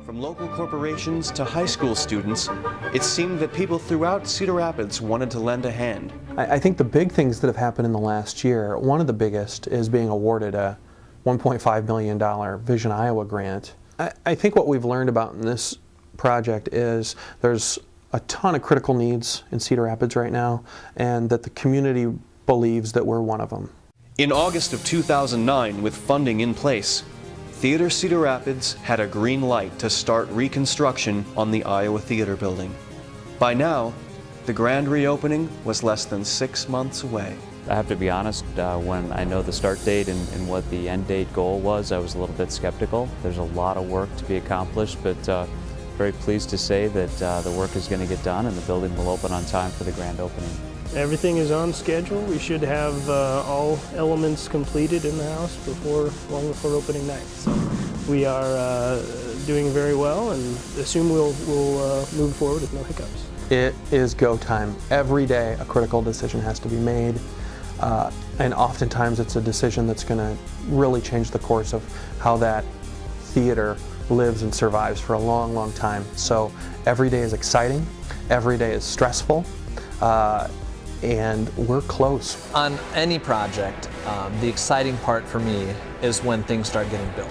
From local corporations to high school students, it seemed that people throughout Cedar Rapids wanted to lend a hand. I think the big things that have happened in the last year, one of the biggest is being awarded a $1.5 million Vision Iowa grant. I think what we've learned about in this project is there's a ton of critical needs in Cedar Rapids right now, and that the community believes that we're one of them. In August of 2009, with funding in place, Theater Cedar Rapids had a green light to start reconstruction on the Iowa Theater building. By now, the grand reopening was less than 6 months away. I have to be honest, when I know the start date and what the end date goal was, I was a little bit skeptical. There's a lot of work to be accomplished, but very pleased to say that the work is going to get done and the building will open on time for the grand opening. Everything is on schedule. We should have all elements completed in the house long before opening night. So we are doing very well and assume we'll move forward with no hiccups. It is go time. Every day a critical decision has to be made, and oftentimes it's a decision that's going to really change the course of how that theater lives and survives for a long, long time. So every day is exciting, every day is stressful, and we're close. On any project, the exciting part for me is when things start getting built.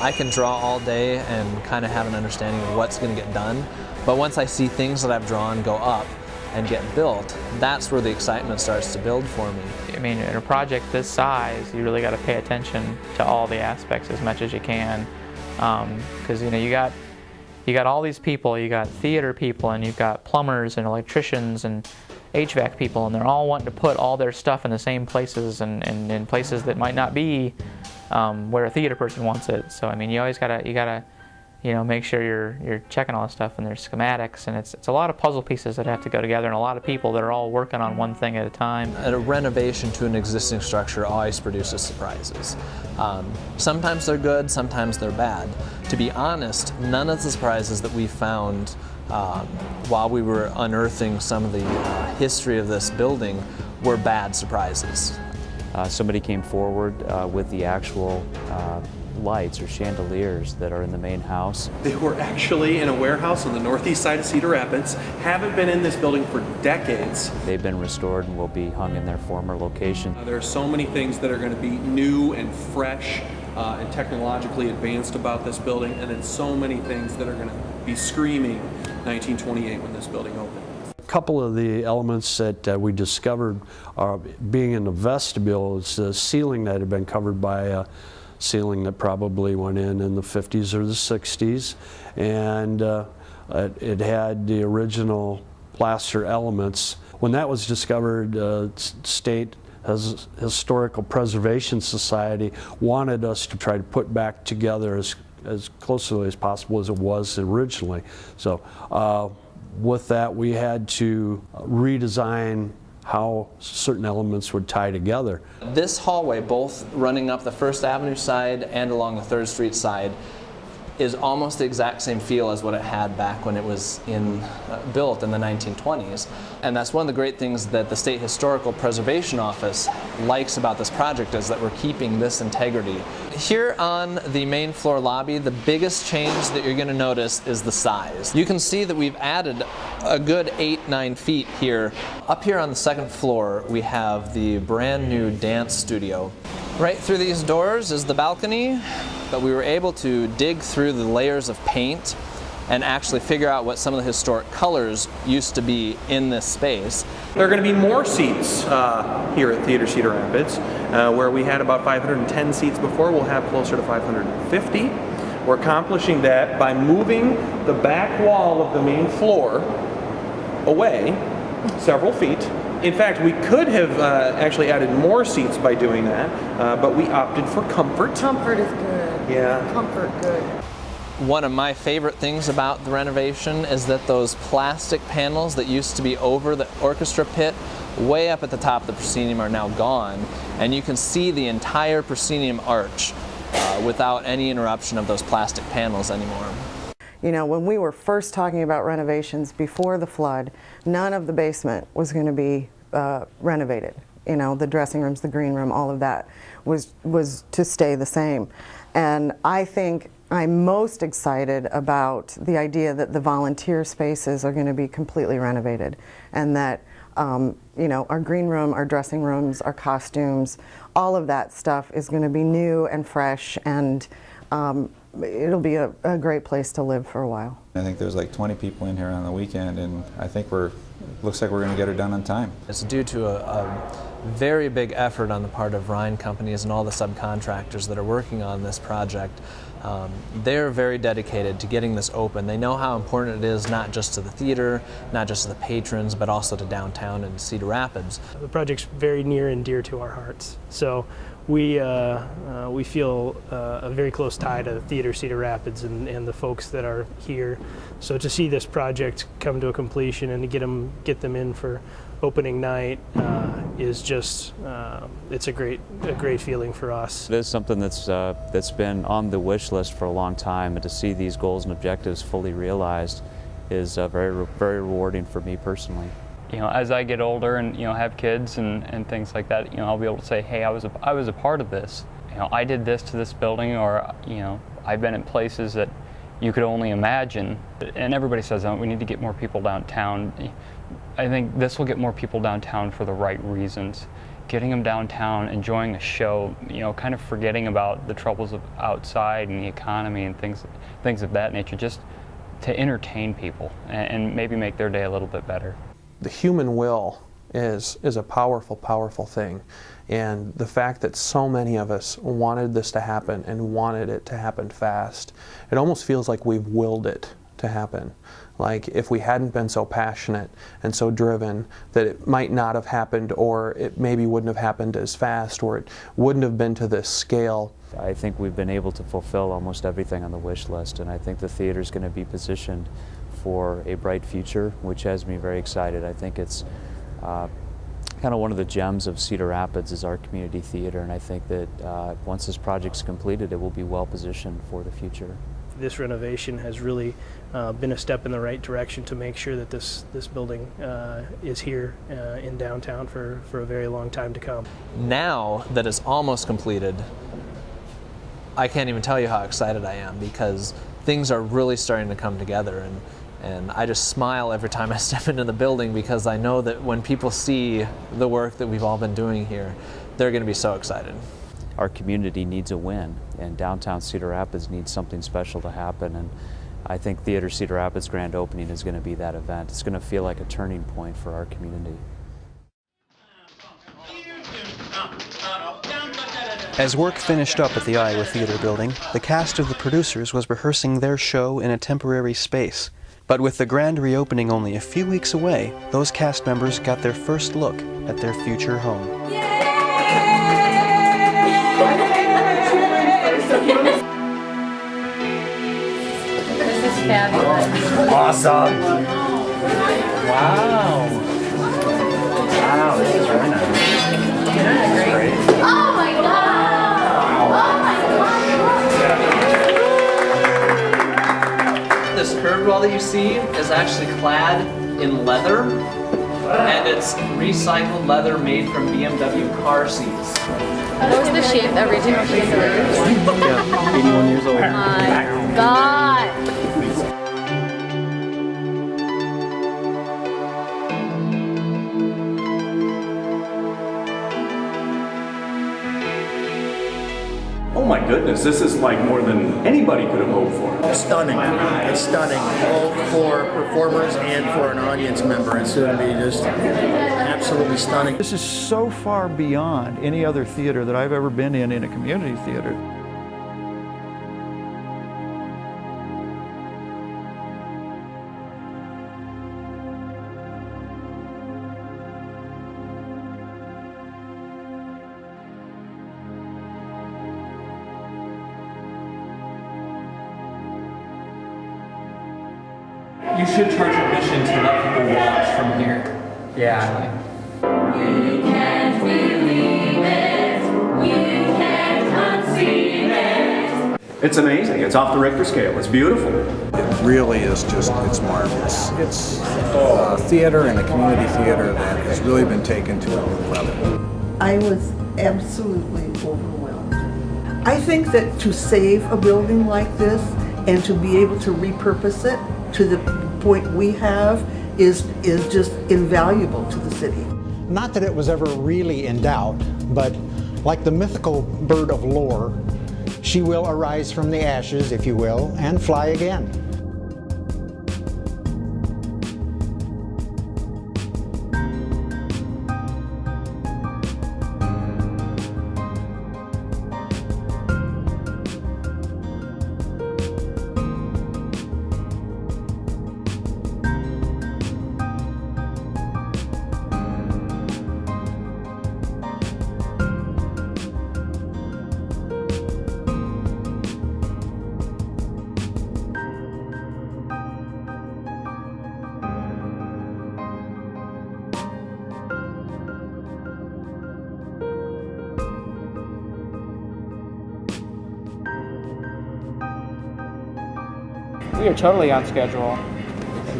I can draw all day and kind of have an understanding of what's going to get done, but once I see things that I've drawn go up and get built, that's where the excitement starts to build for me. I mean, in a project this size, you really got to pay attention to all the aspects as much as you can, because you got all these people. You got theater people, and you've got plumbers and electricians and HVAC people, and they're all wanting to put all their stuff in the same places and in places that might not be where a theater person wants it. So I mean, you always gotta make sure you're checking all this stuff, and there's schematics, and it's a lot of puzzle pieces that have to go together, and a lot of people that are all working on one thing at a time. A renovation to an existing structure always produces surprises. Sometimes they're good, sometimes they're bad. To be honest, none of the surprises that we found while we were unearthing some of the history of this building were bad surprises. Somebody came forward with the actual lights or chandeliers that are in the main house. They were actually in a warehouse on the northeast side of Cedar Rapids, haven't been in this building for decades. They've been restored and will be hung in their former location. There are so many things that are going to be new and fresh and technologically advanced about this building, and then so many things that are going to be screaming 1928 when this building opened. A couple of the elements that we discovered being in the vestibule is the ceiling that had been covered by a ceiling that probably went in the 50s or the 60s, and it had the original plaster elements. When that was discovered, State Historical Preservation Society wanted us to try to put back together as closely as possible as it was originally. So with that, we had to redesign how certain elements would tie together. This hallway, both running up the First Avenue side and along the 3rd Street side, is almost the exact same feel as what it had back when it was built in the 1920s. And that's one of the great things that the State Historical Preservation Office likes about this project, is that we're keeping this integrity. Here on the main floor lobby, the biggest change that you're going to notice is the size. You can see that we've added a good 8-9 feet here. Up here on the 2nd floor, we have the brand new dance studio. Right through these doors is the balcony, but we were able to dig through the layers of paint and actually figure out what some of the historic colors used to be in this space. There are going to be more seats here at Theater Cedar Rapids, where we had about 510 seats before. We'll have closer to 550. We're accomplishing that by moving the back wall of the main floor away several feet. In fact, we could have actually added more seats by doing that, but we opted for comfort. Comfort is good. Yeah. Comfort, good. One of my favorite things about the renovation is that those plastic panels that used to be over the orchestra pit, way up at the top of the proscenium, are now gone, and you can see the entire proscenium arch without any interruption of those plastic panels anymore. You know, when we were first talking about renovations before the flood, none of the basement was going to be renovated. You know, the dressing rooms, the green room, all of that was to stay the same. And I think I'm most excited about the idea that the volunteer spaces are going to be completely renovated, and that you know, our green room, our dressing rooms, our costumes, all of that stuff is going to be new and fresh, and it'll be a great place to live for a while. I think there's like 20 people in here on the weekend, and I think looks like we're going to get her done on time. It's due to a very big effort on the part of Rhine companies and all the subcontractors that are working on this project. They're very dedicated to getting this open. They know how important it is, not just to the theater, not just to the patrons, but also to downtown and Cedar Rapids. The project's very near and dear to our hearts. So we feel a very close tie to Theater Cedar Rapids and the folks that are here. So to see this project come to a completion and to get them in for opening night is just it's a great feeling for us. It is something that's been on the wish list for a long time, and to see these goals and objectives fully realized is very rewarding for me personally. You know, as I get older and, you know, have kids and things like that, you know, I'll be able to say, hey, I was a part of this. You know, I did this to this building, or, you know, I've been in places that you could only imagine. And everybody says, oh, we need to get more people downtown. I think this will get more people downtown for the right reasons. Getting them downtown, enjoying a show, you know, kind of forgetting about the troubles of outside and the economy and things of that nature, just to entertain people and maybe make their day a little bit better. The human will is a powerful, powerful thing. And the fact that so many of us wanted this to happen and wanted it to happen fast, it almost feels like we've willed it to happen. Like if we hadn't been so passionate and so driven, that it might not have happened, or it maybe wouldn't have happened as fast, or it wouldn't have been to this scale. I think we've been able to fulfill almost everything on the wish list, and I think the theater's going to be positioned for a bright future, which has me very excited. I think it's kind of one of the gems of Cedar Rapids is our community theater, and I think that once this project's completed, it will be well positioned for the future. This renovation has really been a step in the right direction to make sure that this building is here in downtown for a very long time to come. Now that it's almost completed, I can't even tell you how excited I am, because things are really starting to come together, and I just smile every time I step into the building, because I know that when people see the work that we've all been doing here, they're going to be so excited. Our community needs a win, and downtown Cedar Rapids needs something special to happen, and I think Theater Cedar Rapids grand opening is going to be that event. It's going to feel like a turning point for our community. As work finished up at the Iowa Theater building, the cast of The Producers was rehearsing their show in a temporary space. But with the grand reopening only a few weeks away, those cast members got their first look at their future home. This is fabulous. Awesome. Wow. Wow, this is really nice. That's great. Oh my God! Oh my God! This curved wall that you see is actually clad in leather, and it's recycled leather made from BMW car seats. That was the shape every generation lives. Yeah, 81 years old. Oh my God! Oh my goodness, this is like more than anybody could have hoped for. It's stunning. It's stunning, both for performers and for an audience member. It's going to be just absolutely stunning. This is so far beyond any other theater that I've ever been in a community theater. You should charge admission to let people watch from here. Yeah. You can't believe it. You can't unsee it. It's amazing. It's off the Richter scale. It's beautiful. It really is just, it's marvelous. It's a theater and a community theater that has really been taken to a new level. I was absolutely overwhelmed. I think that to save a building like this and to be able to repurpose it to the point we have is just invaluable to the city. Not that it was ever really in doubt, but like the mythical bird of lore, she will arise from the ashes, if you will, and fly again. We are totally on schedule.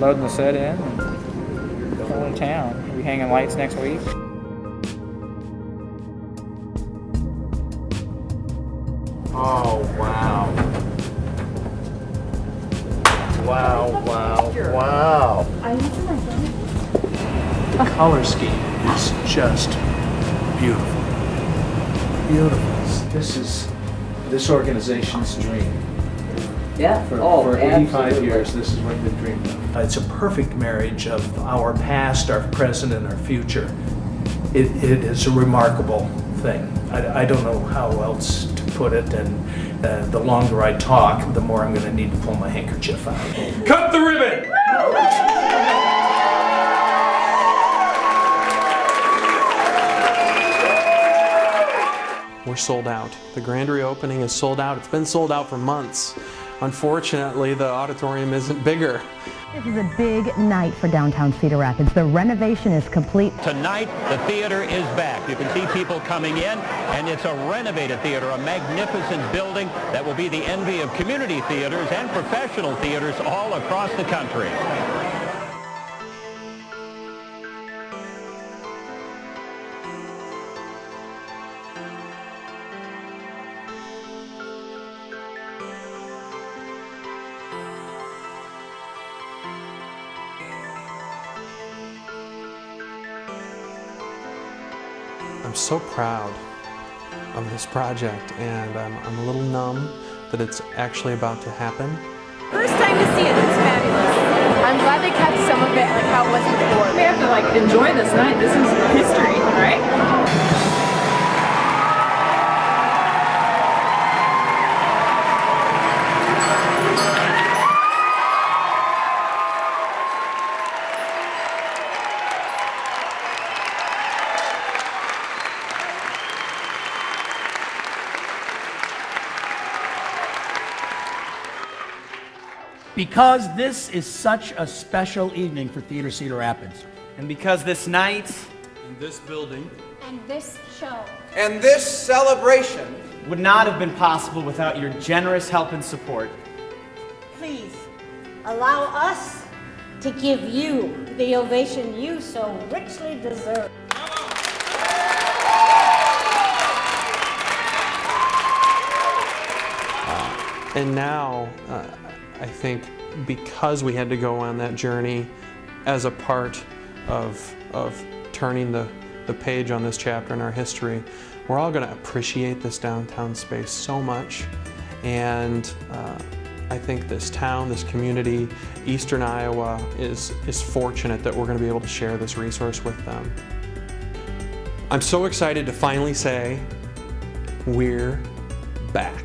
Loading the set in and going to town. We'll be hanging lights next week. Oh, wow. Wow, wow, wow. The color scheme is just beautiful. Beautiful. This is this organization's dream. Yeah. For 85 years, this is what they've dreamed of. It's a perfect marriage of our past, our present, and our future. It is a remarkable thing. I don't know how else to put it, and the longer I talk, the more I'm going to need to pull my handkerchief out. Cut the ribbon! We're sold out. The grand reopening is sold out. It's been sold out for months. Unfortunately, the auditorium isn't bigger. This is a big night for downtown Cedar Rapids. The renovation is complete. Tonight, the theater is back. You can see people coming in, and it's a renovated theater, a magnificent building that will be the envy of community theaters and professional theaters all across the country. I'm so proud of this project, and I'm a little numb that it's actually about to happen. First time to see it, it's fabulous. I'm glad they kept some of it like how it was before. We have to enjoy this night. This is history, right? Because this is such a special evening for Theater Cedar Rapids. And because this night, in this building, And this show and this celebration would not have been possible without your generous help and support. Please allow us to give you the ovation you so richly deserve. And now, I think because we had to go on that journey as a part of turning the page on this chapter in our history, we're all going to appreciate this downtown space so much. And I think this town, this community, Eastern Iowa is fortunate that we're going to be able to share this resource with them. I'm so excited to finally say, we're back.